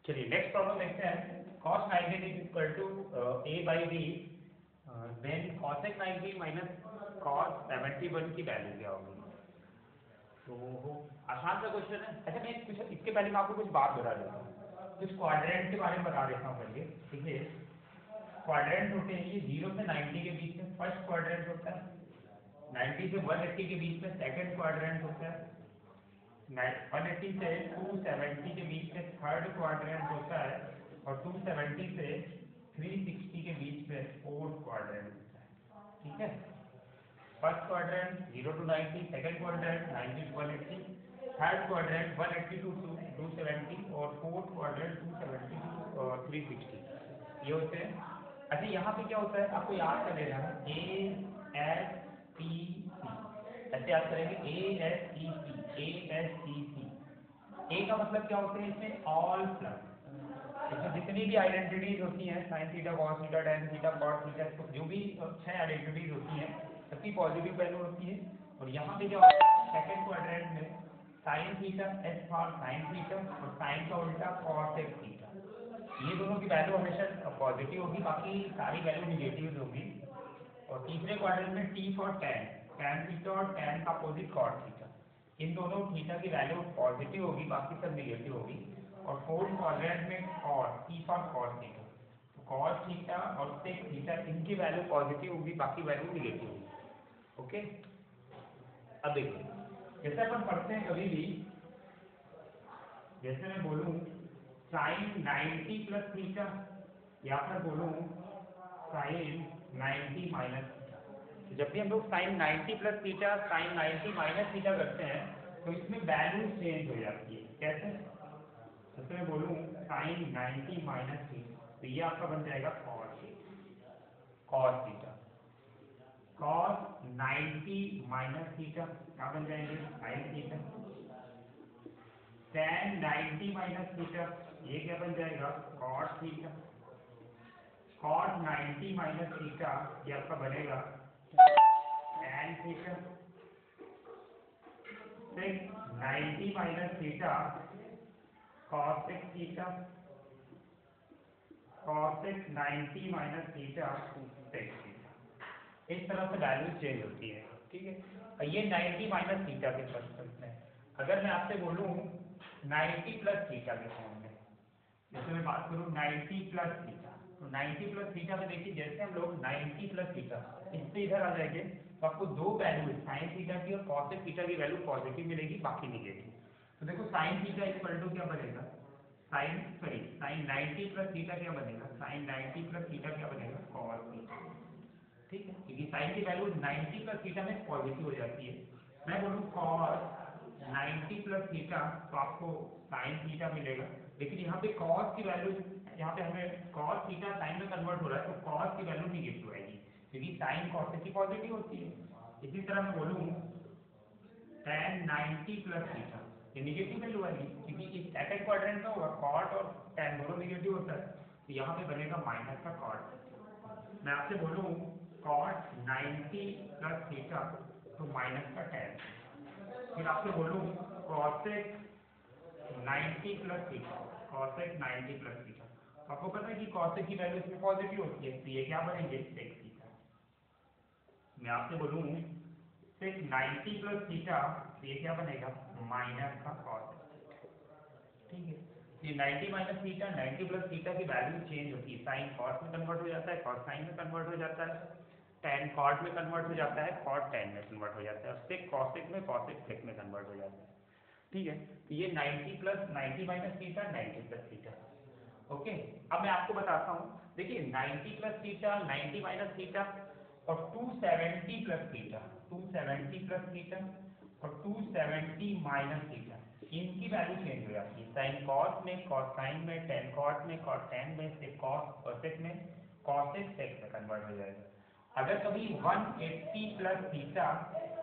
चलिए next problem देखते हैं। cos 90 is equal to a by B, then cosec 90 minus cos 71 की value क्या होगी। तो आसान सा क्वेश्चन है। अच्छा मैं कुछ इसके पहले मैं आपको कुछ बात बता देता हूँ, कुछ क्वाड्रेंट के बारे में बता देता हूँ पहले। ठीक है, क्वाड्रेंट होते हैं ये 0 से 90 के बीच में फर्स्ट क्वाड्रेंट होता है, 90 से 180 के बीच में सेकंड क्वाड्रेंट होता है, 180 से 270 के बीच में थर्ड क्वाड्रेंट होता है, और 270 से 360 के बीच में फोर्थ क्वाड्रेंट होता है। ठीक है, first quadrant 0 to 90, second quadrant 90 to 180, third quadrant 180 to 270, और फोर्थ क्वाड्रेंट 270 to 360, ये होते हैं। अच्छा यहाँ पे क्या होता है आपको याद कर लेना है, ए एस टी सी, ऐसे याद करेंगे A S T C, A S T C. A का मतलब क्या होते हैं इसमें ऑल प्लस, इसमें जितनी भी आइडेंटिटीज होती हैं sine theta cos theta tan theta cos theta, जो भी 6 आइडेंटिटीज होती हैं सबकी पॉजिटिव वैल्यू होती है। और यहाँ पे क्या होता है सेकंड क्वाड्रेंट में sine theta S for sine theta और साइन का उल्टा कॉस एक्स थीटा, ये दोनों की वैल्यू हमेशा पॉजिटिव होगी, बाकी सारी वैल्यू निगेटिव होगी। और तीसरे क्वाड्रेंट में T for ten, tan theta और टेन का अपोजिट कॉस थीटा, इन दोनों थीटा की वैल्यू पॉजिटिव होगी, बाकी सब निगेटिव होगी। और फोर्थ क्वाड्रेंट में cos, T for cos theta, तो कॉस थीटा और सेक थीटा इनकी वैल्यू पॉजिटिव होगी, बाकी वैल्यू निगेटिव होगी। ओके, अब देखिए जैसे अपन पढ़ते हैं कभी भी, जैसे मैं बोलूँ साइन 90 प्लस थीटा, या फिर बोलूँ साइन 90 माइनस थीटा, जब भी हम लोग sine 90 plus theta sine 90 minus theta करते हैं तो इसमें वैल्यू चेंज हो जाती है। कैसे, जैसे मैं बोलूँ साइन 90 माइनस थीटा, तो ये आपका बन जाएगा cos, cos theta. Cos 90 minus theta क्या बन जाएंगे, sine theta. Tan 90 minus theta, ये क्या बन जाएगा, cos theta. Cos 90 minus theta ये आपका बनेगा tan theta. Sec 90 minus theta cosec theta, cosec 90 minus theta sec theta, इस तरह से वैल्यू चेंज होती है। ठीक है, और ये 90 माइनस थीटा के फर्स्ट में, अगर मैं आपसे बोलूँ 90 प्लस थीटा के फॉर्म में, जैसे मैं बात करूँ 90 प्लस थीटा, तो 90 प्लस थीटा में देखिए जैसे हम लोग 90 प्लस थीटा इससे इधर आ जाएंगे तो आपको दो वैल्यू साइन थीटा की और कॉसेक थीटा की वैल्यू पॉजिटिव मिलेगी, बाकी निगेटिव। तो देखो साइन थीटा इक्वल टू क्या बनेगा, साइन 90 प्लस थीटा क्या बनेगा, साइन 90 प्लस थीटा क्या बनेगा, कॉस थीटा। ठीक है, क्योंकि साइन की वैल्यू 90 प्लस थीटा में पॉजिटिव हो जाती है। मैं बोलूँ कॉस 90 प्लस थीटा तो आपको साइन थीटा मिलेगा, लेकिन यहाँ पे कॉस की वैल्यू, यहाँ पे हमें कॉस थीटा साइन में कन्वर्ट हो रहा है तो कॉस की वैल्यू निगेटिव आएगी, क्योंकि साइन कॉस की पॉजिटिव होती है। इसी तरह मैं बोलूँ tan 90 प्लस थीटा, ये निगेटिव वैल्यू आएगी, क्योंकि इस सेकंड क्वाड्रेंट में होगा कॉट और tan दोनों निगेटिव होता है, तो यहाँ पे बनेगा माइनस का कॉट। मैं आपसे बोलूँ कॉट 90 प्लस थीटा तो माइनस का tan, फिर आपसे बोलूँ cosec 90 plus theta, cosec 90 plus theta, आपको पता है कि कॉसेक की वैल्यू इसमें पॉजिटिव होती है, तो ये क्या बनेंगे सेक थीटा। मैं आपसे बोलूँ सेक 90 प्लस थीटा, तो ये क्या बनेगा माइनस का कॉस। ठीक है, ये 90 माइनस थीटा 90 प्लस थीटा की वैल्यू चेंज होती है, साइन कॉस में कन्वर्ट हो जाता है, कॉस साइन में कन्वर्ट हो जाता है, tan कॉट में कन्वर्ट हो जाता है, कॉट tan में कन्वर्ट हो जाता है, और सेक कॉसेक में कॉसेक सेक में कन्वर्ट हो जाता है। ठीक है, तो ये 90 plus 90 minus theta 90 plus theta. Okay, अब मैं आपको बताता हूँ, देखिए 90 प्लस थीटा 90 माइनस थीटा और 270 प्लस थीटा 270 प्लस थीटा और 270 माइनस थीटा, इनकी वैल्यू चेंज हो जाती है। साइन कॉस में, कॉस साइन में, टेन कॉट में, कॉट टेन में, सेक कॉस कॉसेक में, कॉसेक सेक में कन्वर्ट हो जाएगा। अगर कभी 180 प्लस थीटा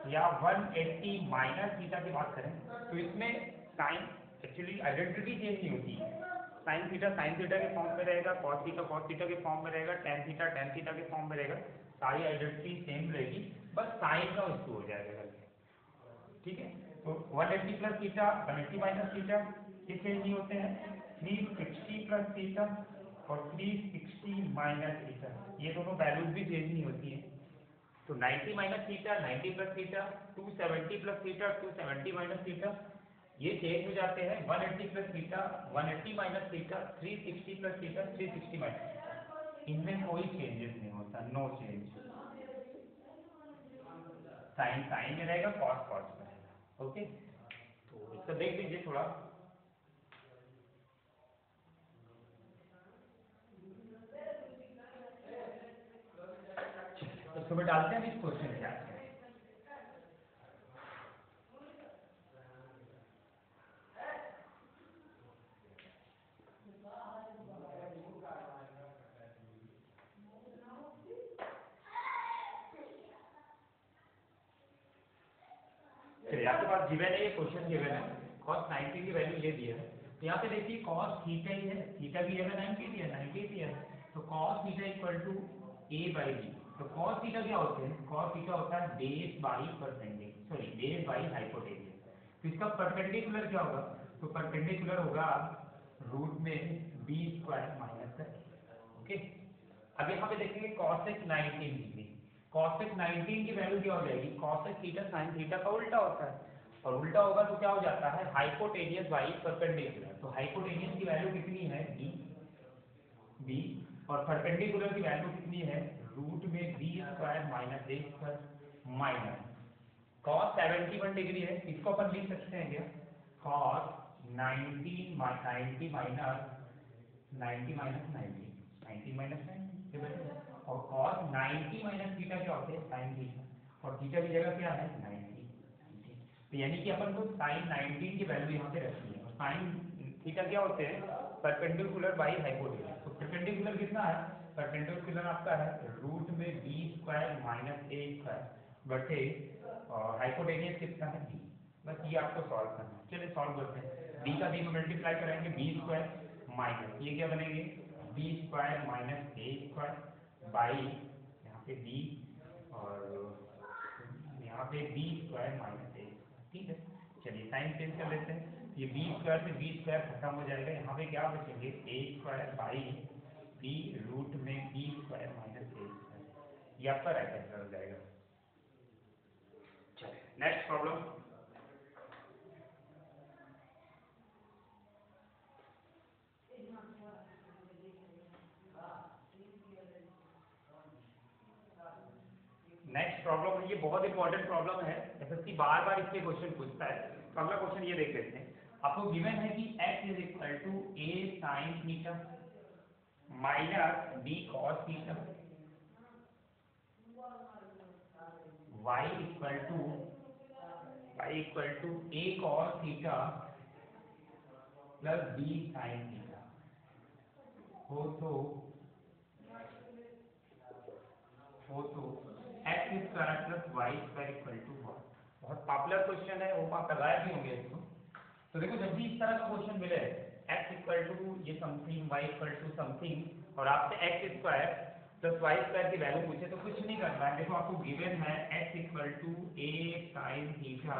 या 180 माइनस थीटा की बात करें तो इसमें साइन एक्चुअली आइडेंटिटी चेंज नहीं होती, साइन थीटा के फॉर्म में रहेगा, कॉस थीटा के फॉर्म में रहेगा, टेन थीटा के फॉर्म में रहेगा, सारी आइडेंटिटी सेम रहेगी, बस साइन का इशू हो जाएगा। ठीक है, तो 180 प्लस थीटा 180 माइनस थीटा ये चेंज नहीं होते हैं। 360 प्लस थीटा और 360 माइनस थीटा, ये दोनों वैल्यूज भी चेंज नहीं होती हैं। तो 90 minus theta, 90 plus theta, 270 plus theta, 270 minus theta, ये चेंज हो जाते हैं। 180 plus theta, 180 minus theta, 360 plus theta, 360 minus theta, इनमें कोई चेंजेस नहीं होता, नो चेंज। साइन साइन में रहेगा, कॉस कॉस में रहेगा। ओके, तो इसको देख लीजिए थोड़ा। तो सुबह डालते हैं इस क्वेश्चन के आंसर। चलिए, आपके पास गिवन है, ये क्वेश्चन गिवन है, cos 90 की वैल्यू ये दी है। तो यहाँ पे देखिए cos थीटा ही है, थीटा भी है 90 दिया, 90 दिया, तो cos theta equal to a by B. तो cos थीटा क्या होते हैं? cos थीटा होता है base by perpendicular, sorry base by hypotenuse. तो इसका परपेंडिकुलर क्या होगा? तो परपेंडिकुलर होगा रूट में बी स्क्वायर माइनस है। ओके, अब यहाँ पे देखेंगे cosec 19 डिग्री। cosec 19 की वैल्यू क्या हो जाएगी? cosec थीटा sin थीटा का उल्टा होता है, और उल्टा होगा तो क्या हो जाता है? Hypotenuse by perpendicular. तो हाइपोटेनियस की वैल्यू कितनी है? बी, और परपेंडिकुलर की वैल्यू कितनी है? रूट में B square minus A square minus cos 71 degree है, इसको अपन लिख सकते हैं क्या? cos 90 90 माइनस 90 माइनस 90, 90 माइनस 90, और cos 90 माइनस थीटा क्या होते हैं? sin थीटा, और थीटा की जगह क्या है? 90, 90। तो यानी कि अपन को sin 19 की वैल्यू यहाँ पे रखनी है, और sin थीटा क्या होते हैं? Perpendicular by hypotenuse. तो परपेंडिकुलर कितना है? परपेंडिकुलर आपका है रूट में B square minus A square बटे, और हाइपोटेनियस कितना है? बी। बस ये आपको सॉल्व करना है। चलिए सॉल्व करते हैं। बी का बी में मल्टीप्लाई करेंगे, बी स्क्वायर माइनस ये क्या बनेंगे? B square minus A square by यहाँ पे बी, और यहाँ पे बी स्क्वायर माइनस ए। ठीक है, चलिए साइन चेंज कर लेते हैं। ये बी स्क्वायर से बी स्क्वायर खत्म हो जाएगा, यहाँ पे क्या बचेंगे? ए स्क्वायर बाई बी रूट में B square minus A square, ये आपका राइट आंसर हो जाएगा। चलिए नेक्स्ट प्रॉब्लम। नेक्स्ट प्रॉब्लम है, ये बहुत इंपॉर्टेंट प्रॉब्लम है, एसएससी बार बार इसके क्वेश्चन पूछता है। तो अगला क्वेश्चन ये देख लेते हैं। आपको गिवन है कि x is equal to a sine theta minus b cos theta, y equal to a cos theta plus b sine theta हो तो X square plus Y square equal to one. बहुत पॉपुलर क्वेश्चन है, वो आप लगाए भी होंगे इसको। तो देखो, जब भी इस तरह का क्वेश्चन मिले, एक्स इक्वल टू ये something, Y equal to something, और आपसे X square plus Y square की वैल्यू पूछे, तो कुछ नहीं करना है। देखो आपको गिवन है X equal to A sine theta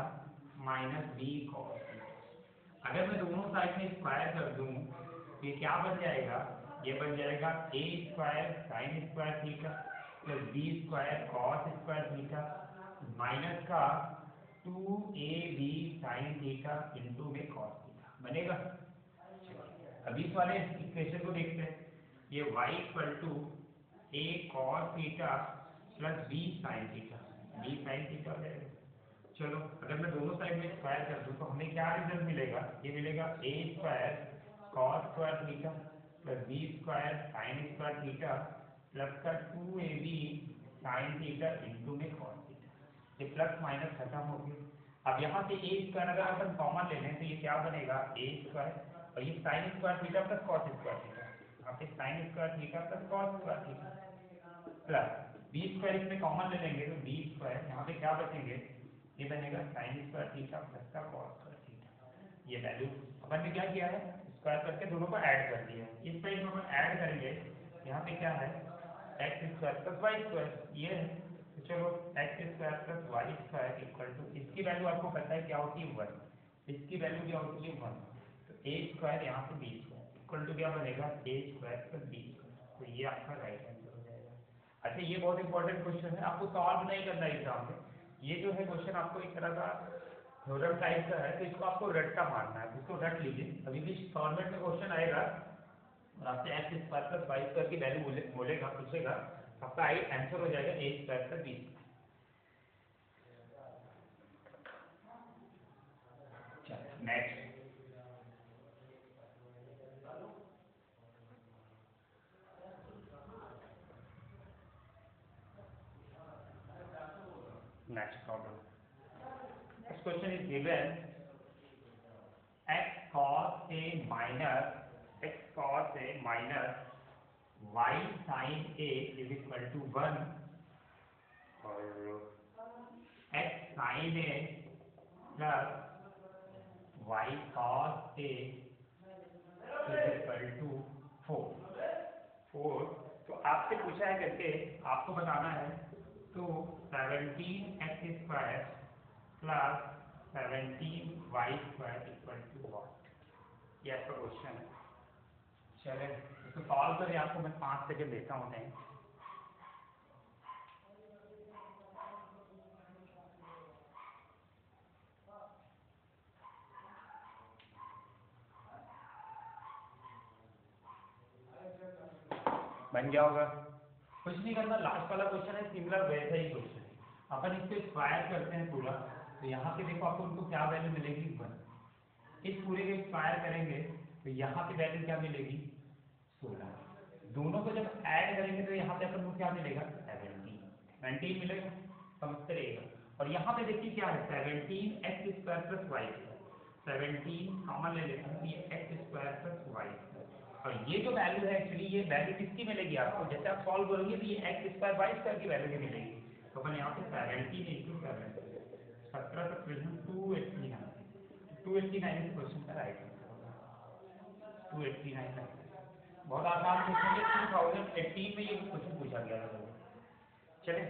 minus B cos theta. अगर मैं दोनों साइड में स्क्वायर कर दूं तो ये क्या बन जाएगा? ये बन जाएगा A square sine square theta plus B square cos square theta minus का 2ab साइन थीटा इंटू में कॉस थीटा बनेगा। अभी इस वाले इक्वेशन को देखते हैं। ये y equal to A cos theta plus B sine theta, B sine theta हो जाएगा। चलो, अगर मैं दोनों साइड में स्क्वायर कर दूं तो हमें क्या रिजल्ट मिलेगा? ये मिलेगा A square cos square theta plus B square sine square theta plus का 2ab साइन थीटा इंटू में कॉस थीटा। ये प्लस माइनस खत्म हो गया। अब यहाँ से ए स्क्वायर अगर अपन कॉमन ले लें तो ये क्या बनेगा? ए स्क्वायर, और ये sine square theta plus cos square theta, यहाँ पे sine square theta plus cos square theta plus B square इसमें कॉमन ले लेंगे तो बी स्क्वायर, यहाँ पे क्या बचेंगे? ये बनेगा साइन स्क्वायर थीटा प्लस का कॉस स्क्वायर थीटा। ये वैल्यू अपन ने क्या किया है? स्क्वायर करके दोनों को ऐड कर दिया है। इस साइड में अपन ऐड करेंगे, यहाँ पे क्या है? X square plus Y square, ये है। तो चलो, X square plus Y square equal to, इसकी वैल्यू आपको पता है क्या होती है? 1। इसकी वैल्यू क्या होती है? 1। तो ए स्क्वायर यहाँ से बी स्क्वायर इक्वल टू क्या बनेगा ए स्क्वायर प्लस बी स्क्वायर। तो ये आपका राइट आंसर हो जाएगा। अच्छा ये बहुत इंपॉर्टेंट क्वेश्चन है, आपको सॉल्व नहीं करना है एग्जाम में। ये जो है क्वेश्चन आपको एक तरह का थ्योरम टाइप का है, तो इसको आपको रट्टा मारना है, इसको रट लीजिए। अभी भी फॉर्मेट में क्वेश्चन आएगा और आपसे X square plus Y square की वैल्यू बोलेगा पूछेगा, आपका आंसर हो जाएगा A square plus B square. Next problem. Next question is given x cos a minus y sin a is equal to 1 और x sin a plus y cos a is equal to 4। तो आपसे पूछा है करके आपको बताना है, तो 17x square plus 17y square equal to what, ये आपका क्वेश्चन है। चले इसको सॉल्व करें, आपको मैं 5 सेकंड देता हूँ टाइम। बन गया होगा, कुछ नहीं करना। लास्ट वाला क्वेश्चन है सिमिलर वैसा ही क्वेश्चन है, अपन इसको स्क्वायर करते हैं पूरा। तो यहाँ पे देखो आपको उनको क्या वैल्यू मिलेगी 1। इस पूरे को स्क्वायर करेंगे तो यहाँ पे वैल्यू क्या मिलेगी 16। दोनों को जब ऐड करेंगे तो यहाँ पे अपन को क्या मिलेगा 17 मिलेगा, समझते रहिएगा। और यहाँ पे देखिए क्या है 17x square plus Y square, 17 common ले लेते हैं, ये x square plus Y square. और ये जो वैल्यू है एक्चुअली ये वैल्यू किसकी मिलेगी आपको, जैसे आप सॉल्व करोगे तो ये x स्क्वायर वाई स्क्वायर की वैल्यू भी मिलेगी। तो अपन यहाँ पे 17 इंटू 7 17 से 289 इस क्वेश्चन का राइट आंसर होगा 289। बहुत आसान क्वेश्चन है, 2018 में ये क्वेश्चन पूछा गया था। चले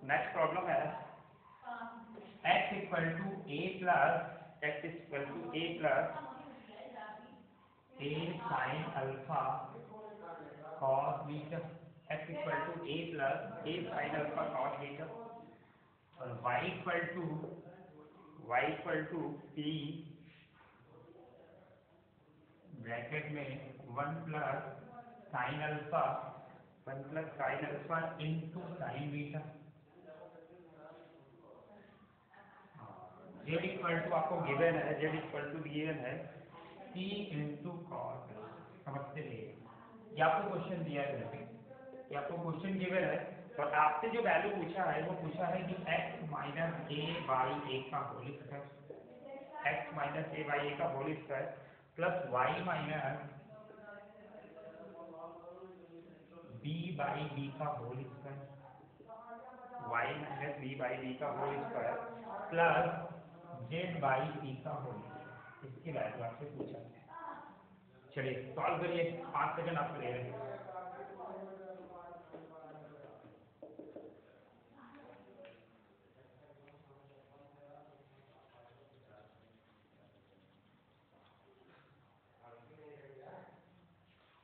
नेक्स्ट प्रॉब्लम है x equal to a plus a sine alpha cos beta, x equal to a plus a sine alpha cos beta, और y equal to p bracket में 1 plus sine alpha into sine beta. z equal to आपको given है, z equal to given है c into cos, समझते रहिए। ये आपको question दिया है, ये आपको क्वेश्चन गिवन है और आपसे जो वैल्यू पूछा है वो पूछा है कि x minus A by A का whole square, x minus A by A का whole square plus y minus b by B का whole square, y minus b by B का whole square plus z by c का whole square, इसकी value आपसे पूछा है। चलिए solve करिए, 5 सेकंड आपको ले रहे हैं।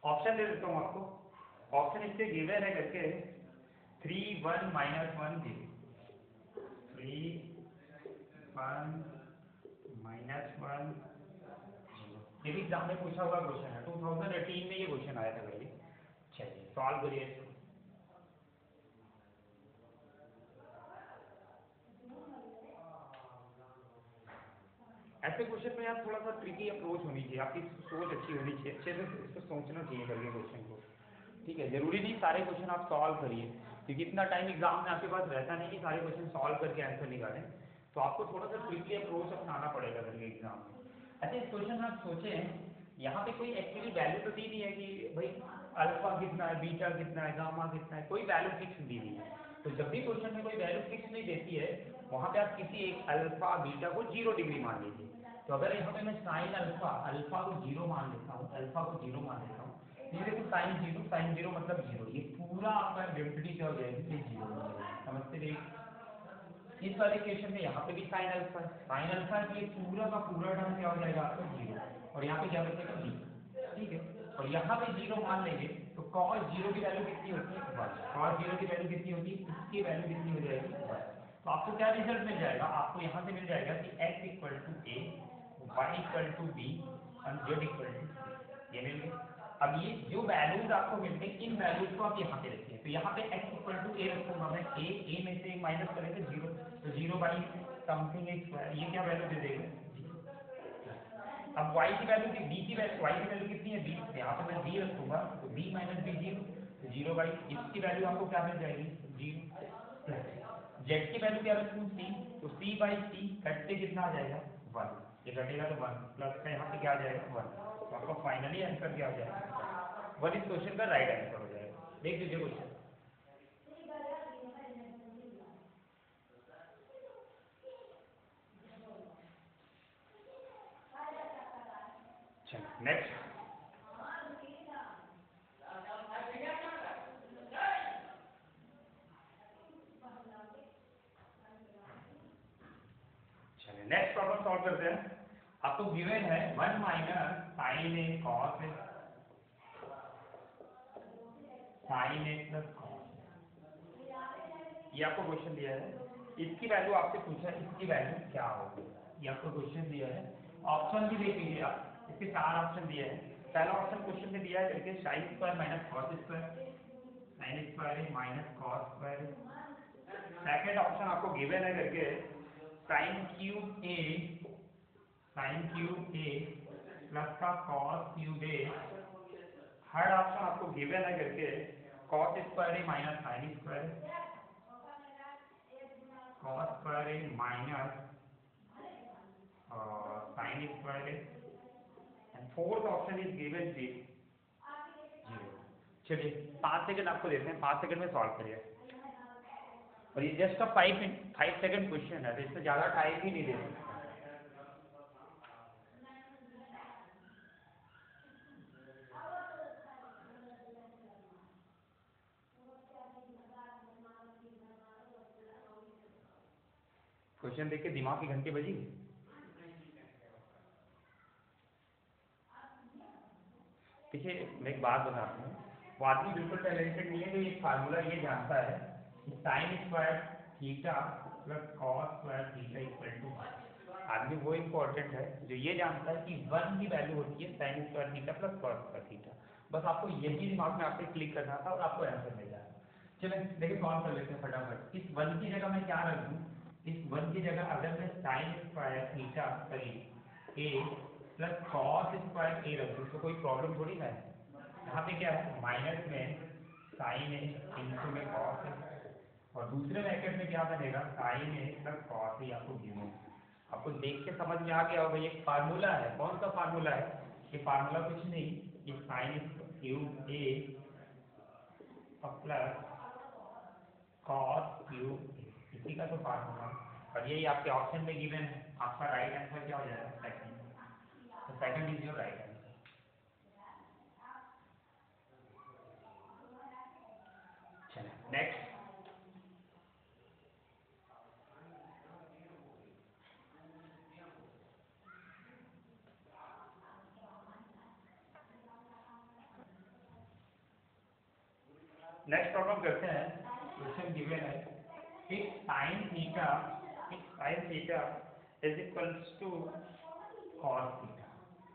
ऑप्शन दे देता हूँ आपको, ऑप्शन इससे गिवन है करके 3 1 माइनस 1 0, 3 1 माइनस 1 0। ये भी एग्जाम में पूछा हुआ क्वेश्चन है, 2018 में ये क्वेश्चन आया था करके। चलिए सॉल्व करिए इसको। ऐसे क्वेश्चन में आप थोड़ा सा ट्रिकी अप्रोच होनी चाहिए, आपकी सोच अच्छी होनी चाहिए, अच्छे से इसको सोचना चाहिए करके क्वेश्चन को। ठीक है, जरूरी नहीं सारे क्वेश्चन आप सॉल्व करिए, क्योंकि इतना टाइम एग्जाम में आपके पास रहता नहीं कि सारे क्वेश्चन सॉल्व करके आंसर निकालें। तो आपको थोड़ा सा ट्रिकी अप्रोच अपनाना पड़ेगा करके एग्जाम में। अच्छा इस क्वेश्चन में आप सोचें, यहाँ पे कोई एक्चुअली वैल्यू तो दी नहीं है कि भाई अल्फा कितना है, बीटा कितना है, गामा कितना है, कोई वैल्यू फिक्स दी नहीं है। तो जब भी क्वेश्चन में कोई वैल्यू फिक्स नहीं देती है, वहाँ पे आप किसी एक अल्फा बीटा को 0 डिग्री मान लीजिए। तो अगर यहाँ पे मैं साइन अल्फा को 0 मान लेता हूँ, ये देखो साइन जीरो मतलब जीरो, ये पूरा आपका आइडेंटिटी क्या हो जाएगी, ये जीरो हो जाएगी। समझते रहिए। इस वाले इक्वेशन में यहाँ पे भी साइन अल्फा ये पूरा का पूरा टर्म क्या हो जाएगा आपका जीरो, और यहाँ पे क्या बचेगा बी, ठीक है। और यहाँ पे जीरो मान लेंगे तो कॉस जीरो की वैल्यू कितनी होती है, वन। कॉस जीरो की वैल्यू कितनी होती है, इसकी वैल्यू कितनी हो जाएगी, वन। तो आपको क्या रिजल्ट मिल जाएगा, आपको यहाँ से मिल जाएगा कि x equal to A, Y equal to B और जेड इक्वल टू सी, ये मिल गया। अब ये जो वैल्यूज आपको मिलते हैं, इन वैल्यूज को आप यहाँ पे रखिए। तो यहाँ पे x इक्वल टू ए रखूंगा मैं, ए में से माइनस करेंगे जीरो, तो जीरो बाई समथिंग एक स्क्वायर, ये क्या वैल्यू दे देगा। अब y की वैल्यू की b की वैल्यू, y की वैल्यू कितनी है b, यहाँ पे मैं b रखूंगा, तो b माइनस बी जीरो, तो जीरो बाई इसकी वैल्यू आपको क्या मिल जाएगी, जीरो। z की वैल्यू क्या रखूँ, c, तो c बाई सी कट से कितना आ जाएगा, वन। ये घटेगा तो वन, प्लस का यहाँ पे क्या आ जाएगा, वन। तो आपका फाइनली आंसर क्या हो जाएगा, वन। इस क्वेश्चन का राइट आंसर हो जाएगा। देख लीजिए question. Next next problem solve करते हैं। आपको गिवन है 1 minus sign A cos A, sign A plus cos, ये आपको क्वेश्चन दिया है। इसकी वैल्यू आपसे पूछा है, इसकी वैल्यू क्या होगी, ये आपको क्वेश्चन दिया है। ऑप्शन भी देख लीजिए आप, इसके चार ऑप्शन दिए हैं। पहला ऑप्शन क्वेश्चन में दिया है करके sine square minus cos square, sine square minus cos square. Second option आपको गिवन है करके साइन क्यूब ए, साइन क्यूब ए प्लस का कॉस क्यूब ए। थर्ड ऑप्शन आपको गिवन है करके cos square A minus sine square, cos square A minus sine square A, and fourth option is given zero. चलिए 5 second आपको देते हैं, 5 सेकंड में solve करिए। और ये जस्ट का 5 सेकंड क्वेश्चन है, तो इसमें ज़्यादा टाइम भी नहीं दे सकते। क्वेश्चन देख के दिमाग की घंटी बजी। देखिए मैं एक बात बताता हूँ, वो आदमी बिल्कुल टैलेंटेड नहीं है जो ये फार्मूला ये जानता है कि sine square theta plus cos square theta equal to one. आदमी वो इम्पोर्टेंट है जो ये जानता है कि वन की वैल्यू होती है sign square theta plus cos square theta. बस आपको यही दिमाग में आपसे क्लिक करना था और आपको आंसर मिल जाएगा। चलिए देखिए सॉल्व कर लेते हैं फटाफट। इस वन की जगह मैं क्या रख दूँ, इस वन की जगह अगर मैं साइन स्क्वायर थीटा ए प्लस कॉस स्क्वायर ए रख दूँ तो कोई प्रॉब्लम थोड़ी ना है। यहाँ पे क्या है, माइनस में साइन ए इंटू में कॉस ए, और दूसरे ब्रैकेट में क्या बनेगा, sign A plus cos A आपको गिवन। आपको देख के समझ में आ गया होगा ये फार्मूला है। कौन सा फार्मूला है, ये फार्मूला कुछ नहीं, ये साइन क्यूब ए प्लस कॉस क्यूब ए, इसी का तो फार्मूला। और यही आपके ऑप्शन में गिवन है। आपका राइट आंसर क्या हो जाएगा, सेकंड। तो second is your right answer. Next next problem करते हैं। क्वेश्चन गिवन है if sine theta is equals to cos theta,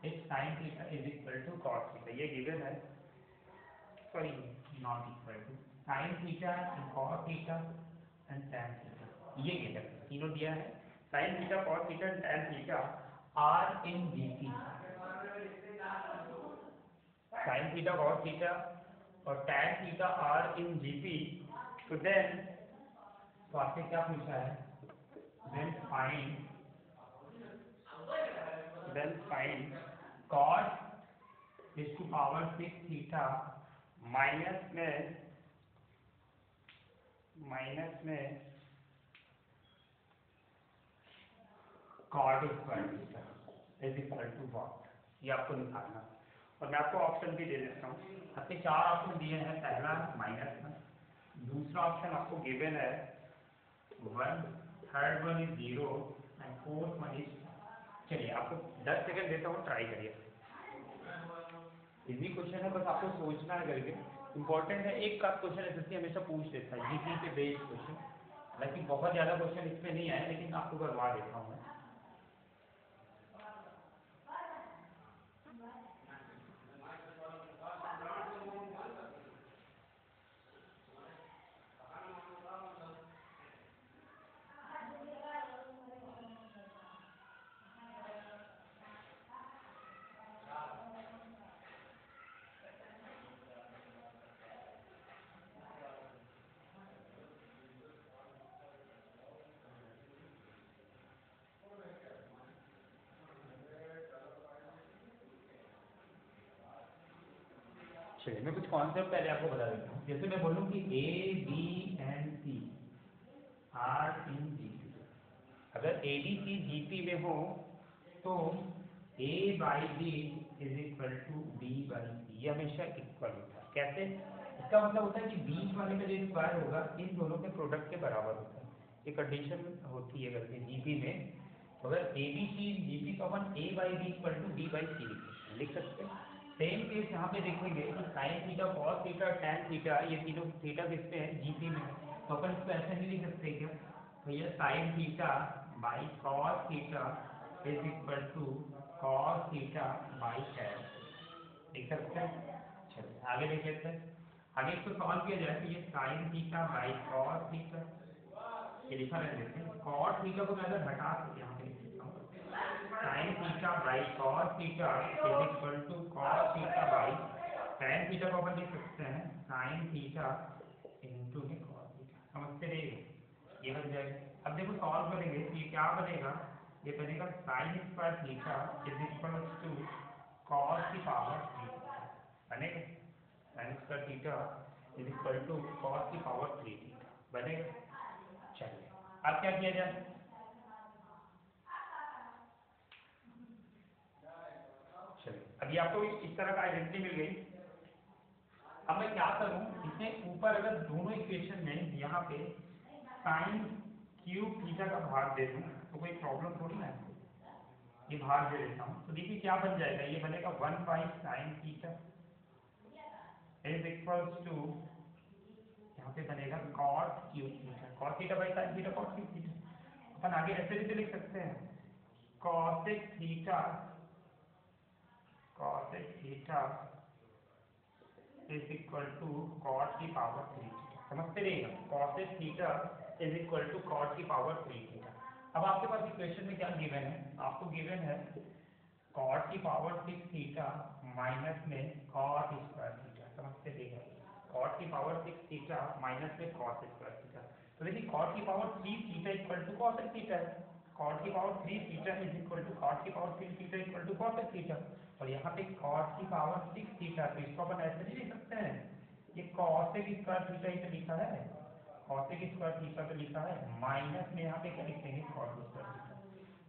if sine theta is equal to cos theta, ये गिवन है, sorry not equal to, sine theta and cos theta and tan theta, ये given तीनों दिया है। Sine theta cos theta and tan theta are in GP, sine theta cos theta और tan theta are in GP. तो then तो आपसे क्या पूछा है, then find cos is to power 6 theta minus में cot square theta is equal to what, ये आपको निकालना। और मैं आपको ऑप्शन भी दे देता हूँ। आपके 4 ऑप्शन दिए हैं, पहला माइनस वन, दूसरा ऑप्शन आपको गिवन है 1, third one is 0 and fourth one is. चलिए आपको 10 सेकंड देता हूँ, ट्राई करिए। इजी क्वेश्चन है, बस आपको सोचना है करके, इंपॉर्टेंट है। एक का क्वेश्चन एसएससी हमेशा पूछ देता है जीके पे बेस्ड क्वेश्चन, हालांकि बहुत ज़्यादा क्वेश्चन इसमें नहीं आए, लेकिन आपको करवा देता हूँ मैं। चलिए मैं कुछ कॉन्सेप्ट पहले आपको बता देता हूँ। जैसे मैं बोलूँ कि A B and C are in GP, अगर ए बी सी जीपी में हो तो A by B is equal to B by C, ये हमेशा इक्वल होता है। कैसे? इसका मतलब होता है कि बीच वाले का जो स्क्वायर होगा इन दोनों के प्रोडक्ट के बराबर होता है, ये कंडीशन होती है करके जीपी में। तो अगर ए बी सी जीपी तो अपन A by B equal to B by C लिख सकते हैं। सेम केस यहाँ पे देखेंगे कि sine theta, cos theta, tan theta, ये तीनों थीटा किसमें है? जीपी में। तो अपन इसको ऐसे नहीं लिख सकते क्या? तो ये sine theta by cos theta is equal to cos theta by tan, लिख सकते हैं। चलिए आगे देख लेते हैं। आगे इसको सॉल्व किया जाए तो ये sine theta by cos theta, ये लिखा रहने देते हैं। कॉस थीटा को मैं अगर हटा तो यहाँ पे लिख देता हूँ sine theta by cos theta is equal to cos theta by tan theta को अपन लिख सकते हैं साइन थीटा इंटू में कॉस थीटा। समझते रहिए, ये बन जाएगा। अब देखो सॉल्व करेंगे तो ये क्या बनेगा? ये बनेगा sine square theta is equal to cos की पावर थीटा बनेगा। Sine square theta is equal to cos की पावर 3 थीटा बनेगा। चलिए अब क्या किया जाए? चलिए अभी आपको इस तरह का आइडेंटिटी मिल गई। अब मैं क्या करूं, इसमें ऊपर अगर दोनों इक्वेशन में यहाँ पे साइन क्यूब थीटा का भाग दे दूं तो कोई प्रॉब्लम थोड़ी ना है। ये भाग दे देता हूँ तो देखिए क्या बन जाएगा, ये बनेगा 1 by sine theta is equals to, यहाँ पे बनेगा cos cube theta, cos theta by sine theta cos cube theta. अपन आगे ऐसे भी लिख सकते हैं cosec theta, cosec theta is equal to cos की पावर 3 थीटा। समझते रहिएगा, cosec theta is equal to cos की पावर 3 थीटा। अब आपके पास इक्वेशन में क्या गिवन है? आपको गिवन है कॉस की पावर 6 थीटा माइनस में कॉस स्क्वायर थीटा। समझते रहिएगा, कॉस की पावर 6 थीटा माइनस में कॉस स्क्वायर थीटा। तो देखिए कॉस की power 3 theta equal to cosec theta है, कॉस की power 3 theta is equal to cos की power 3 theta equal to cosec theta. और यहाँ पे कॉस की पावर 6 थीटा, तो इसको अपन ऐसे नहीं लिख सकते हैं, ये कॉसेक स्क्वायर थीटा ही तो लिखा है, कॉसेक स्क्वायर थीटा तो लिखा है, माइनस में यहाँ पे क्या लिखेंगे कॉस स्क्वायर थीटा।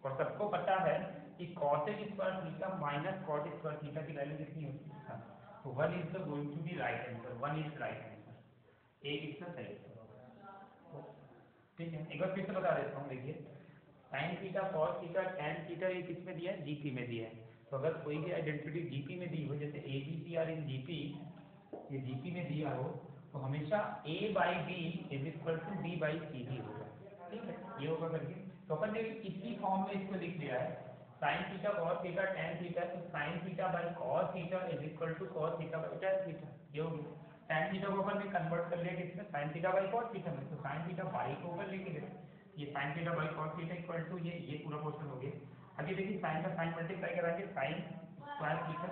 और सबको पता है कि cosec square theta minus cos square theta की वैल्यू कितनी होती है? तो 1 is the going to be right answer, 1 is right answer, एक इसका सही उत्तर। ठीक है, एक बार फिर से बता देता हूँ। देखिए sign theta, cos theta, tan theta ये किसमें दिया है? जीपी में दिया है। तो अगर कोई भी आइडेंटिटी जीपी में दी हो, जैसे A B C are in GP, ये जीपी में दिया हो, तो हमेशा A by B is equal to B by C ही होगा। ठीक है, ये होगा करके। तो अपन ने इसी फॉर्म में इसको लिख लिया है, sine theta cos theta tan theta, तो sine theta by cos theta is equal to cos theta by tan theta, ये हो गया। टैन थीटा को अपन ने कन्वर्ट कर लिया किसमें? Sign theta by cos theta में, तो साइन थीटा बाई को ऊपर लेके गए, ये sine theta by cos theta equal to ये पूरा पोर्शन हो गया। आगे देखिए साइन का साइन मल्टीप्लाई कराएंगे साइन स्क्वायर थीटा,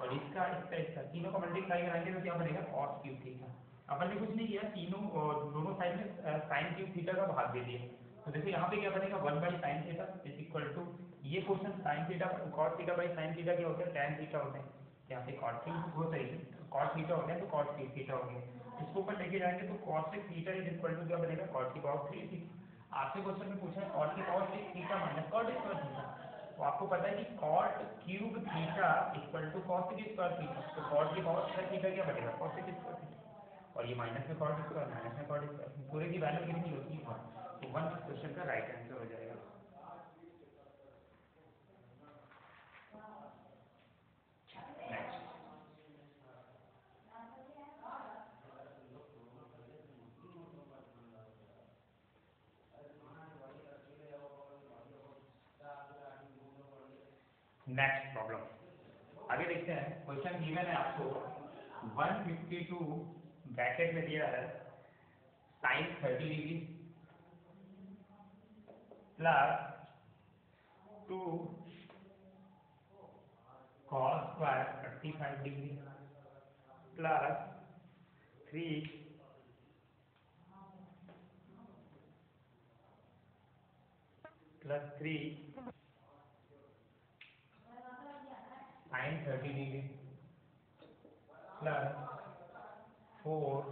और इसका तीनों का मल्टीप्लाई कराएंगे तो क्या बनेगा? Cos cube theta. अपन ने कुछ नहीं किया, तीनों और दोनों साइड में साइन क्यूब थीटा का भाग दे दिया। तो देखो यहाँ पे क्या बनेगा? 1 by sine theta is equal to, ये portion sine theta cos theta by sine theta क्या होता है? टैन थीटा होता है। यहाँ पे कॉस क्यूब होता है, कॉस थीटा हो गया तो कॉस क्यूब थीटा हो गया। इसको ऊपर लेके जाएंगे तो cos theta is equal to क्या बनेगा? कॉस की पावर 3 थीटा। आपसे क्वेश्चन में पूछा है कॉस की power 6 theta minus cos square theta, तो आपको पता है कि cot cube theta equal to cosec square theta, तो कॉट की पावर स्क्वायर थीटा क्या बनेगा कॉसेक स्क्वायर थीटा, और ये माइनस में कॉट स्क्वायर माइनस में कॉट स्क्वायर, पूरे की वैल्यू कितनी होती है 1, तो 1 इस क्वेश्चन का राइट आंसर हो जाएगा। नेक्स्ट प्रॉब्लम आगे देखते हैं। क्वेश्चन गिवन है आपको 152 ब्रैकेट में दिया है sine 30 degree plus 2 cos square 35 degree plus 3 sine 30 degree plus 4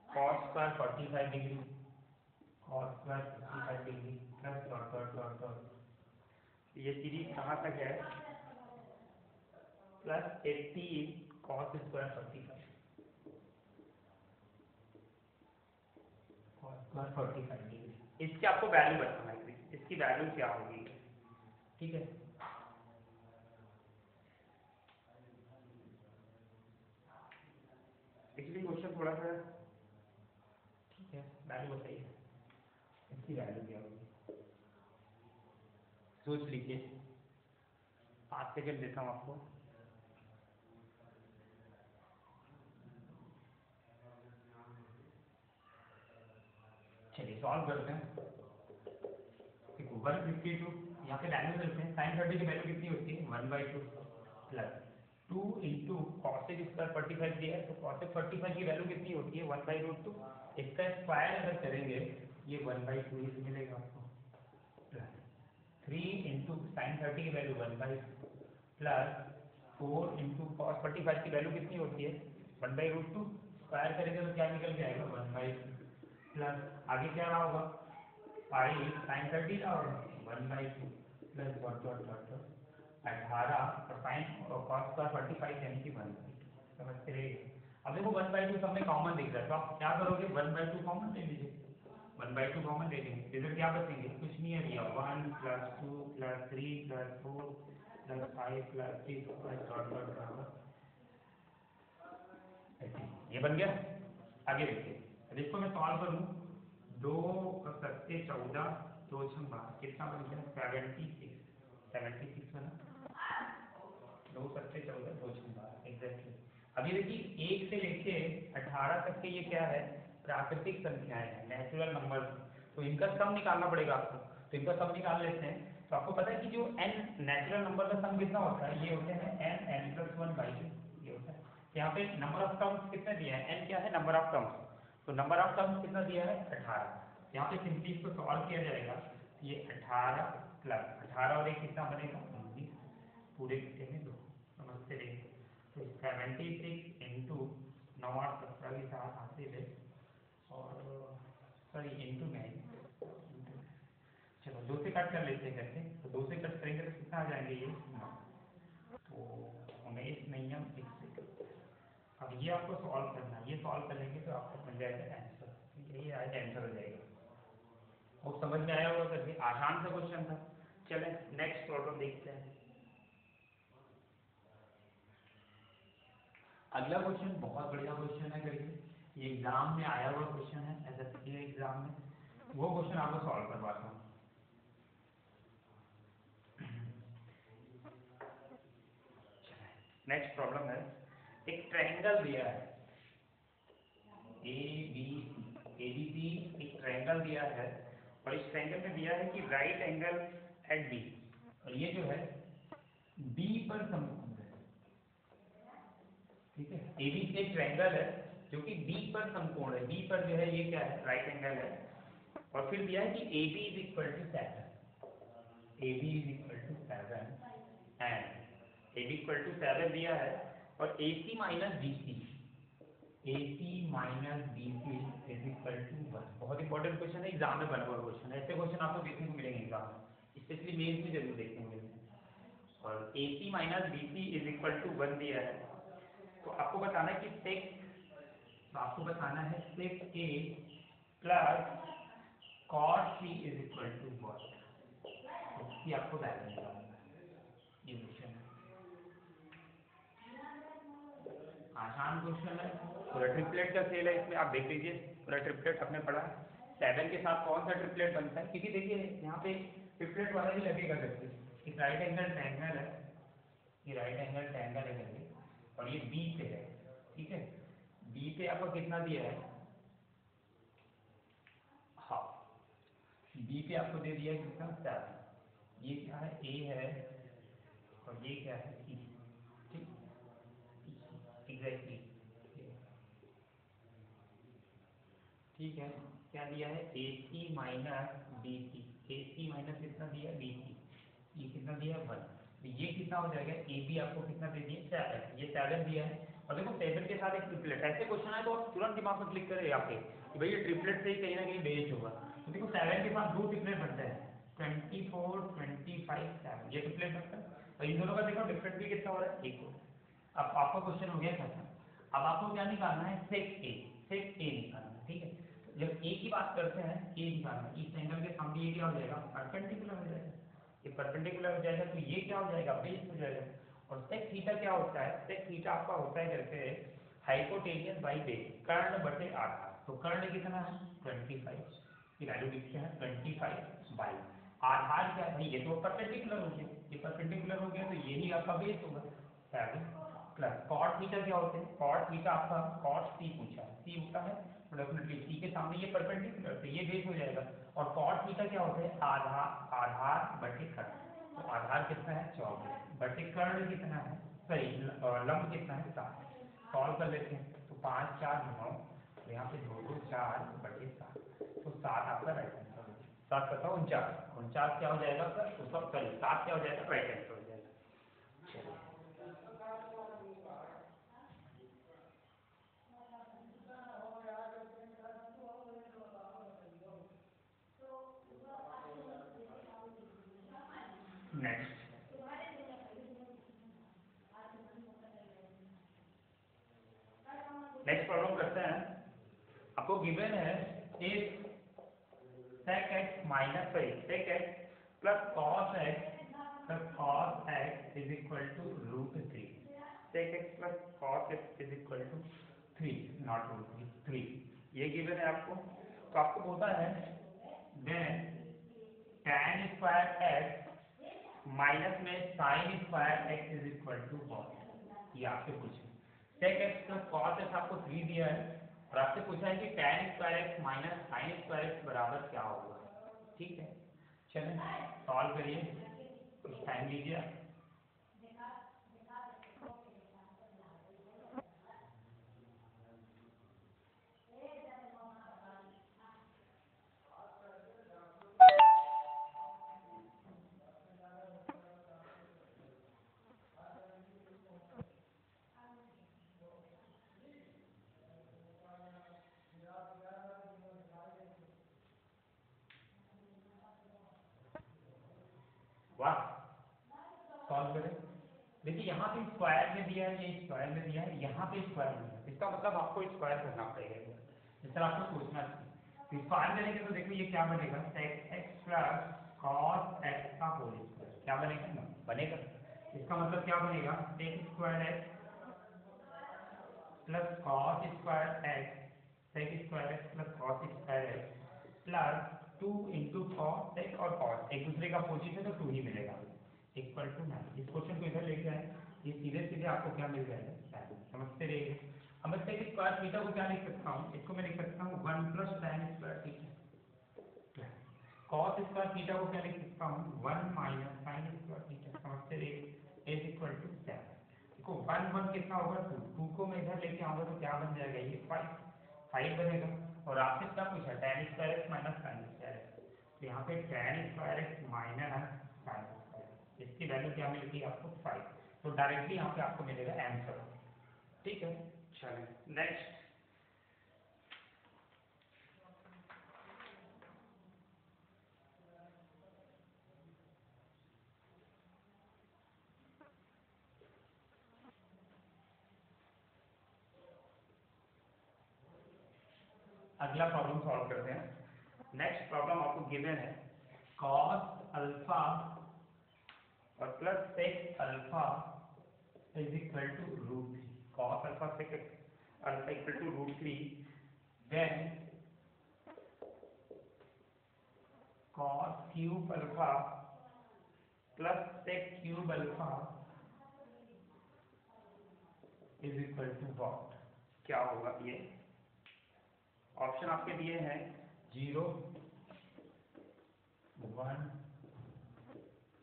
cos square 45 degree cos square 55 degree plus dot ये सीरीज कहाँ तक है plus 18 cos square 45 cos square 45 degree. इसकी आपको वैल्यू बताना है, इसकी वैल्यू क्या होगी, ठीक है। एक्चुअली क्वेश्चन थोड़ा सा ठीक है, वैल्यू बताइए इसकी वैल्यू क्या होगी, सोच लीजिए 5 सेकेंड देता हूँ आपको। चलिए सॉल्व करते हैं। देखो 152 यहाँ पे वैल्यू करते हैं, साइन 30 की वैल्यू कितनी होती है 1/2 प्लस 2 इंटू कॉसेक स्क्वायर 45 दिया है, तो कॉसेक 45 की वैल्यू कितनी होती है 1/√2, इसका स्क्वायर अगर करेंगे ये 1/2 ही मिलेगा आपको, प्लस 3 इंटू साइन 30 की वैल्यू 1/2 प्लस 4 इंटू कॉस 45 की वैल्यू कितनी होती है 1/√2, स्क्वायर करेंगे तो क्या निकल के आएगा 1/2 प्लस आगे क्या रहा होगा 5 साइन 30 रहा होगा 1/2 प्लस डॉट डॉट डॉट 18 और साइन और कॉस का 45 यानी कि 1/2, समझते रहिए। अब देखो 1/2 सब में कॉमन दिख रहा है, तो आप क्या करोगे 1/2 कॉमन ले लीजिए, 1/2 कॉमन ले लेंगे, इधर क्या बचेंगे कुछ नहीं है भैया 1 plus 2 plus 3 plus 4 plus 5 plus 6 plus dot dot dot, ये बन गया। आगे देखिए, अब इसको मैं सॉल्व करूँ 2 और 7 14 2 6 12 कितना बन गया 76 है ना, 2 7 14 2 6 12 एग्जैक्टली। अभी देखिए 1 से लेके 18 तक के ये क्या है प्राकृतिक संख्याएं हैं, नेचुरल नंबर, तो इनका सम निकालना पड़ेगा आपको, तो इनका सम निकाल लेते हैं। तो आपको पता है कि जो n नेचुरल नंबर का सम कितना होता है, ये होते हैं n+1/2, ये होता है। यहाँ पे नंबर ऑफ टर्म्स कितने दिया है, n क्या है नंबर ऑफ टर्म्स, तो नंबर ऑफ टर्म्स कितना दिया है 18। यहाँ पे सिंपली इसको सॉल्व किया जाएगा, ये 18 प्लस 18 और 1 कितना बनेगा 19, पूरे कितने में 2, समझते रहिए। तो 76 इंटू 9 8 17 के साथ हासिल है, और सॉरी इंटू 9, चलो 2 से कट कर लेते हैं करके, तो 2 से कट करेंगे तो कितना आ जाएंगे ये 9, तो 19 नियम 1 से। अब ये आपको सॉल्व करना है, ये सॉल्व कर लेंगे तो आपको मिल जाएगा आंसर, ठीक है, ये आज आंसर हो जाएगा। वो समझ में आया होगा करके, आसान सा क्वेश्चन था। चलें नेक्स्ट प्रॉब्लम देखते हैं। अगला क्वेश्चन बहुत बढ़िया क्वेश्चन है करके, ये एग्जाम में आया हुआ क्वेश्चन है, एसएससी एग्जाम में, वो क्वेश्चन आपको सॉल्व करवाता हूँ। नेक्स्ट प्रॉब्लम है, एक ट्रायंगल दिया है एबीसी, एक ट्रायंगल दिया है, और इस ट्रायंगल में दिया है कि राइट एंगल एट बी, और ये जो है बी पर समकोण है, ठीक है। एबीसी एक ट्रायंगल है जो कि बी पर समकोण है, बी पर जो है ये क्या है राइट एंगल है, और फिर दिया है कि AB is equal to 7, AB is equal to 7 and AB equal to 7 दिया है, और AC minus BC is equal to 1। बहुत इंपॉर्टेंट क्वेश्चन है, एग्जाम में बना हुआ क्वेश्चन है, ऐसे क्वेश्चन आपको देखने को मिलेंगे एग्जाम में, इससे इसलिए मेन भी जरूर देखेंगे। और AC minus BC is equal to 1 दिया है, तो आपको बताना है कि सेक, तो आपको बताना है sec A plus cos C is equal to 1, इसकी आपको वैल्यू निकालना है। ये क्वेश्चन है, आसान क्वेश्चन है, पूरा ट्रिपलेट का खेल है इसमें। आप देख लीजिए, पूरा ट्रिपलेट आपने पढ़ा है, 7 के साथ कौन सा ट्रिपलेट बनता है, क्योंकि देखिए यहाँ पे ट्रिपलेट वाला भी लगेगा करके। एक राइट एंगल ट्रायंगल है, ये राइट एंगल ट्रायंगल है करके, और ये बी पे है, ठीक है। बी पे आपको कितना दिया है, हाँ, बी पे आपको दे दिया है कितना, 7। ये क्या है, ए है, और ये क्या है, सी, ठीक, एग्जैक्टली, ठीक है। क्या दिया है, AC minus BC, AC minus कितना दिया, BC, ये कितना दिया, 1। तो ये कितना हो जाएगा, AB आपको कितना दे दिया, 7, ये 7 दिया है। और देखो 7 के साथ एक ट्रिपलेट, ऐसे क्वेश्चन है तो आप तुरंत दिमाग में क्लिक करें यहाँ पे कि भाई ये ट्रिपलेट से ही कहीं ना कहीं बेस्ड होगा। तो देखो 7 के साथ 2 ट्रिपलेट बनते हैं, 24, 25, 7, ये ट्रिपलेट बनता है। और इन दोनों का देखो डिफरेंस भी कितना हो रहा है, 1 हो रहा है। अब आपका क्वेश्चन हो गया खत्म। अब आपको क्या निकालना है, सेक A, सेक A निकालना है, ठीक है। जब A की बात करते हैं, A निकालना है, इस एंगल के सामने ये क्या हो जाएगा, परपेंडिकुलर हो जाएगा। ये परपेंडिकुलर हो जाएगा, तो ये क्या हो जाएगा, बेस हो जाएगा। और सेक थीटा क्या होता है, सेक थीटा आपका होता है करके हाइपोटेनियस बाई बेस, कर्ण बटे आधार। तो कर्ण कितना है, 25 की वैल्यू लिखते हैं, 25 बाई आधार क्या है, ये तो परपेंडिकुलर हो गया, ये परपेंडिकुलर हो गया, तो यही आपका बेस होगा 7 प्लस कॉट थीटा क्या होते हैं, कॉट थीटा आपका कॉट C पूछा है, C होता है तो डेफिनेटली C के सामने ये परपेंडिकुलर, तो ये बेस हो जाएगा। और कॉट थीटा क्या होते हैं, आधार, आधार बटे कर्ण, तो आधार कितना है, 24 बटे कर्ण कितना है, सही लंब कितना है, 7। सॉल्व कर लेते हैं, तो 5 4 9, तो यहाँ पे 2 2 4 बटे 7, तो 7 आपका राइट आंसर हो जाएगा। 7 बताओ 49, 49 क्या हो जाएगा सर, तो सब सॉरी 7 क्या हो जाएगा, राइट आंसर हो जाएगा। नेक्स्ट नेक्स्ट प्रॉब्लम करते हैं। आपको गिवन है if sec x minus sec x plus cos x is equal to √3, sec x plus cos x is equal to 3, not √3, 3 ये गिवन है आपको। तो आपको बोलता है then tan square x minus में sin square x is equal to 1, ये आपसे पूछे। sec x plus cos x आपको 3 दिया है, और आपसे पूछा है कि tan square x minus sin square x बराबर क्या होगा, ठीक है। चलें सॉल्व करिए, कुछ टाइम लीजिए आप। वाह, सॉल्व करें। देखिए यहाँ पे स्क्वायर में दिया है, ये स्क्वायर में दिया है, यहाँ पे स्क्वायर में है, इसका मतलब आपको स्क्वायर करना पड़ेगा, इस तरह आपको सोचना चाहिए। तो स्क्वायर करेंगे तो देखो ये क्या बनेगा, sec x plus cos x का होल स्क्वायर, क्या बनेगा ना, बनेगा। इसका मतलब क्या बनेगा, sec square x plus cos square x, sec square x plus cos square x plus 2 into cos x, और cos एक दूसरे का अपोजिट है तो 2 ही मिलेगा, इक्वल टू 9। इस क्वेश्चन को इधर लेके आए, ये सीधे सीधे आपको क्या मिल जाएगा, 7। समझते रहिए। अब मैं sec स्क्वायर थीटा को क्या लिख सकता हूँ, इसको मैं लिख सकता हूँ 1 plus tan square theta. cos square theta को क्या लिख सकता हूँ, 1 माइनस sin स्क्वायर थीटा। समझते रहिए, इज इक्वल टू 7। देखो 1 1 कितना होगा, 2, 2 को मैं इधर लेके आऊंगा तो क्या बन जाएगा, ये 5 बनेगा। और आपसे क्या पूछा, tan square x minus sin square x, तो यहाँ पे tan square x minus sin square, इसकी वैल्यू क्या मिलेगी आपको, 5। तो डायरेक्टली यहाँ पे आपको मिलेगा आंसर, ठीक है। चलें नेक्स्ट। अगला प्रॉब्लम सॉल्व करते हैं। नेक्स्ट प्रॉब्लम आपको गिवन है cos अल्फा और plus sec alpha is equal to √3। cos alpha sec alpha equal to √3, then cos cube alpha plus sec cube alpha is equal to what? क्या होगा ये? Option आपके दिए हैं 0, 1,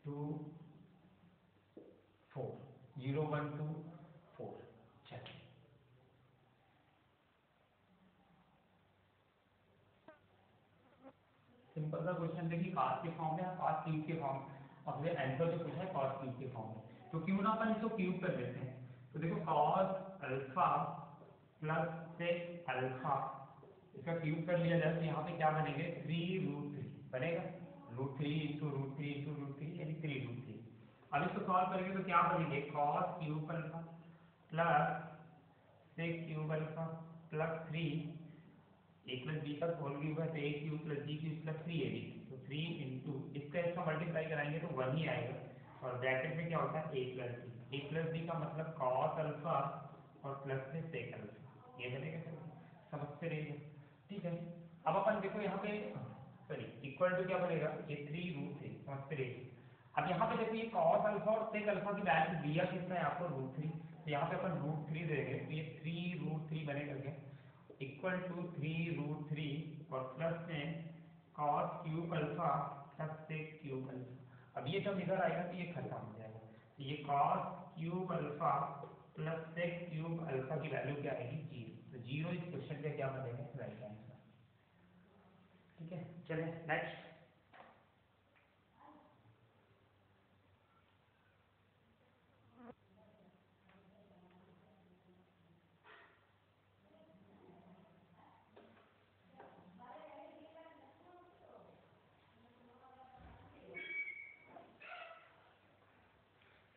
2, 4। 0, 1, 2, 4। चलिए सिंपल सा क्वेश्चन देखिए, cos के फॉर्म में है, cos क्यूब के फॉर्म। अब ये आंसर जो पूछा है cos क्यूब के फॉर्म में, तो क्यों ना अपन इसको क्यूब कर लेते हैं। तो देखो cos alpha plus sec alpha, इसका क्यूब कर लिया जाए तो यहाँ पे क्या बनेंगे? 3√3 बनेगा। √3 इंटू √3 इंटू √3 यानी 3√3। अब इसको सॉल्व करेंगे तो क्या बनेंगे? cos cube alpha plus sec cube alpha plus 3, a plus B का होल क्यूब है तो a cube plus b cube plus 3ab, तो 3 इंटू इसका मल्टीप्लाई कराएंगे तो 1 ही आएगा, और ब्रैकेट में क्या होता है? a plus b। a plus b का मतलब cos अल्फा और प्लस में सेक अल्फा, ये बनेगा। समझते रहिए, ठीक है। अब अपन देखो यहाँ पे सॉरी इक्वल टू क्या बनेगा? ये 3√3, समझते रहिए। अब यहाँ पे देखो ये cos अल्फा और सेक अल्फा की वैल्यू दिया कितना है आपको? √3, तो यहाँ पे अपन √3 देंगे तो ये 3√3 बनेगा क्या? इक्वल टू 3√3 और प्लस में cos cube alpha plus sec cube alpha. अब ये जब इधर आएगा तो ये खत्म हो जाएगा, तो ये cos cube alpha plus sec cube alpha की वैल्यू क्या आएगी? 0। तो 0 इस क्वेश्चन का क्या बनेगा? Right answer. ठीक है, चलिए नेक्स्ट।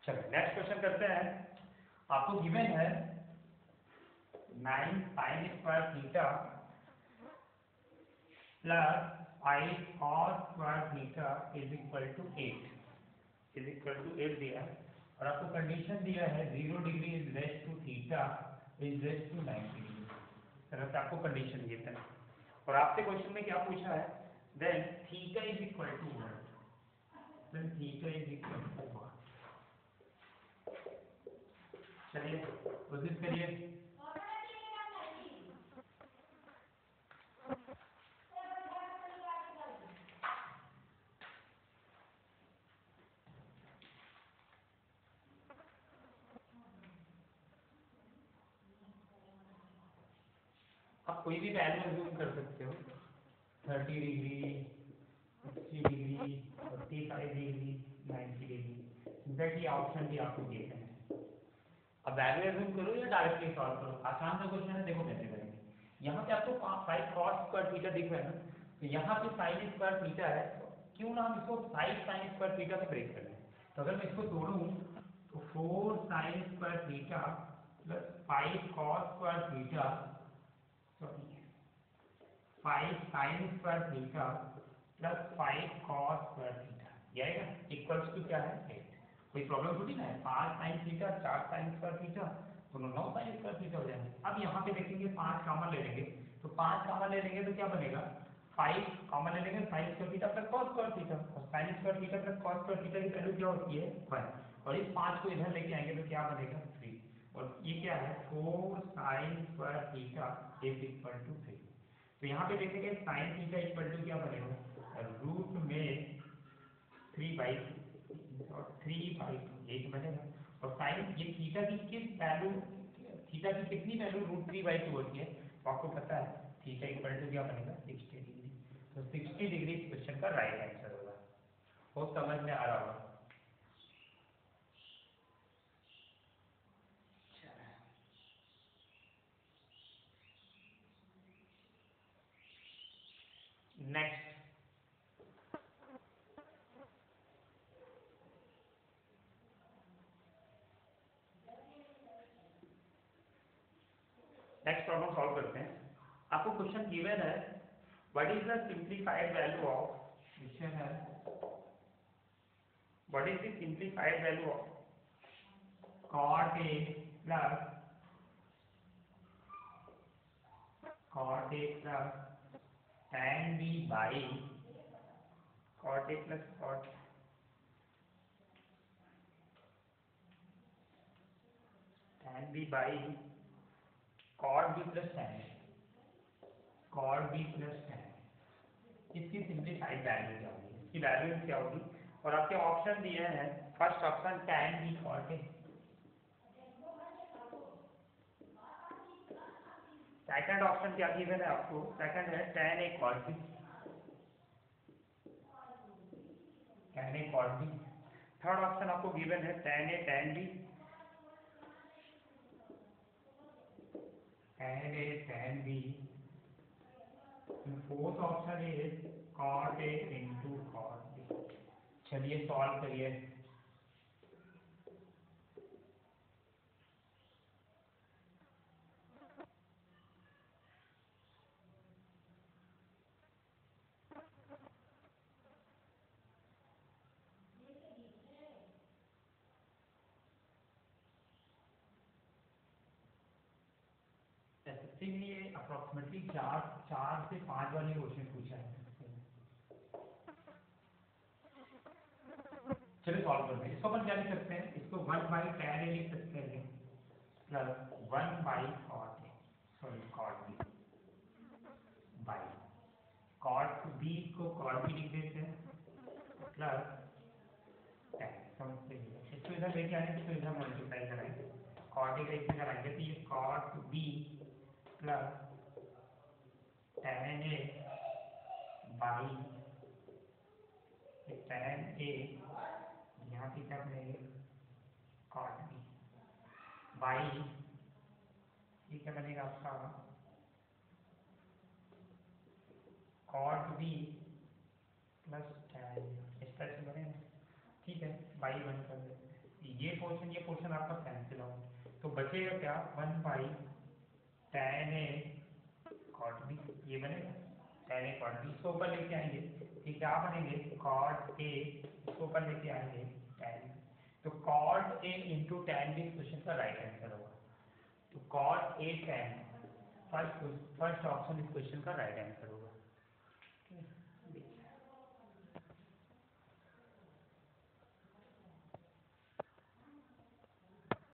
चलिए नेक्स्ट क्वेश्चन करते हैं। आपको गिवन है 9 sin square theta plus 5 cos square theta is equal to 8 दिया है, और आपको कंडीशन दिया है 0 degree is raise to theta is raise to 90 degree. तरह से आपको कंडीशन गिवन है, और आपसे क्वेश्चन में क्या पूछा है? Then theta is equal to 1, then theta is equal to 1। चलिए कोशिश करिए। आप कोई भी वैल्यू अज्यूम कर सकते हो, 30 degree, 60 degree, 45 degree, 90 degree, in fact ये ऑप्शन भी आपको दिए हैं। अब वैल्यू अज्यूम करो या डायरेक्टली सॉल्व करो, आसान सा क्वेश्चन है। देखो कैसे करेंगे। यहाँ पे आपको 5 cos स्क्वायर थीटा दिख रहा है ना, तो यहाँ पे sin स्क्वायर थीटा है, तो क्यों ना हम इसको 5 sin स्क्वायर थीटा से ब्रेक कर लें। तो अगर मैं इसको तोड़ूं तो 4 sin square theta plus 5 cos square theta, sorry 5 sin square theta plus 5 cos square theta, ये आएगा इक्वल्स टू क्या है? 8। कोई प्रॉब्लम थोड़ी ना है। 5 sin theta 4 sin square theta, दोनों 9 sin स्क्वायर थीटा हो जाएंगे। अब यहाँ पे देखेंगे 5 कॉमन ले लेंगे, तो 5 कॉमन ले लेंगे तो क्या बनेगा? 5 कॉमन ले लेंगे sin square theta plus cos square theta, और sin square theta plus cos square theta की वैल्यू क्या होती है? 1, और इस 5 को इधर लेके आएंगे तो क्या बनेगा? 3, और ये क्या है? 4 sin square theta is equal to 3। तो यहाँ पे देखेंगे sin थीटा इक्वल टू क्या बनेगा? रूट में 3/2 और 3/2 एक बनेगा, और साइन ये थीटा की किस वैल्यू, थीटा की कितनी वैल्यू √3/2 होती है? तो आपको पता है थीटा इक्वल टू क्या बनेगा? 60 डिग्री। तो 60 डिग्री इस क्वेश्चन का राइट आंसर होगा। वो समझ में आ रहा होगा। नेक्स्ट नेक्स्ट प्रॉब्लम सॉल्व करते हैं। आपको क्वेश्चन क्वेश्चन गिवन है, what is the simplified value of, question है what is the simplified value of cot A plus cot A plus tan B by cot A plus cot tan B by cot B plus tan A, cot B plus tan A, इसकी simplified value क्या होगी, इसकी value क्या होगी। और आपके option दिए हैं, first option tan B cot A, second option क्या गिवन है आपको, सेकंड है tan A cot B, tan A cot B। Third option आपको गिवन है tan A tan B, tan A tan B। Fourth option is cot A into cot B। चलिए solve करिए। SSC में ये approximately 4 से 5 वाले question पूछा है। चलिए सॉल्व करते हैं। इसको अपन क्या लिख सकते हैं, इसको 1 बाई tan A लिख सकते हैं plus 1 by cot A, sorry cot B by cot B को cot B लिख देते हैं प्लस tan, समझते हैं। इसको इधर लेके आएंगे, इसको इधर मल्टीप्लाई कराएंगे, cot A का इसमें कराएंगे तो ये cot B plus tan A by tan A, यहाँ पे क्या बनेगा cot B बाई, ये क्या बनेगा आपका cot B प्लस tan, इस तरह से बनेगा। ठीक है, बाई 1 कर देते हैं। ये पोर्शन आपका कैंसिल हो, तो बचेगा क्या 1 by tan A cot B, ये बनेगा tan A cot B। इसको ऊपर लेके आएंगे, ये क्या बनेंगे cot A, इसको ऊपर लेके आएंगे tan, तो cot A into tan B इस क्वेश्चन का राइट आंसर होगा। तो cot A tan, first option इस क्वेश्चन का राइट आंसर होगा।